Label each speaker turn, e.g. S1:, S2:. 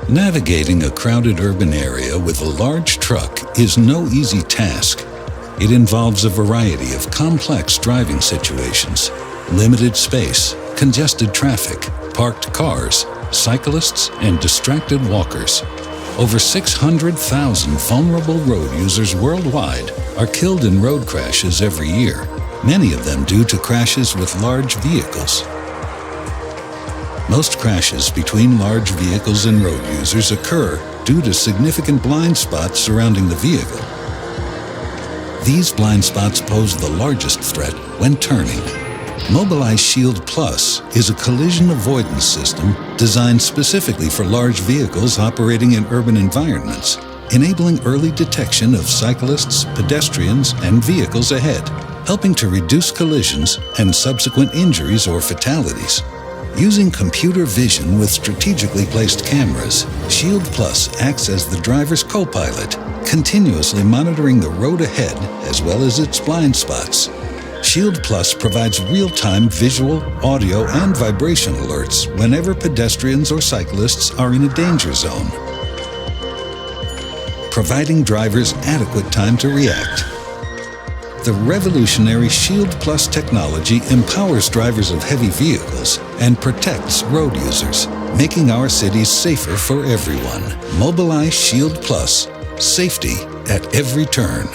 S1: Navigating a crowded urban area with a large truck is no easy task. It involves a variety of complex driving situations: limited space, congested traffic, parked cars, cyclists, and distracted walkers. Over 600,000 vulnerable road users worldwide are killed in road crashes every year, many of them due to crashes with large vehicles. Most crashes between large vehicles and road users occur due to significant blind spots surrounding the vehicle. These blind spots pose the largest threat when turning. Mobileye Shield Plus is a collision avoidance system designed specifically for large vehicles operating in urban environments, enabling early detection of cyclists, pedestrians, and vehicles ahead, helping to reduce collisions and subsequent injuries or fatalities. Using computer vision with strategically placed cameras, Shield Plus acts as the driver's co-pilot, continuously monitoring the road ahead as well as its blind spots. Shield Plus provides real-time visual, audio, and vibration alerts whenever pedestrians or cyclists are in a danger zone, providing drivers adequate time to react. The revolutionary Shield Plus technology empowers drivers of heavy vehicles and protects road users, making our cities safer for everyone. Mobileye Shield Plus. Safety at every turn.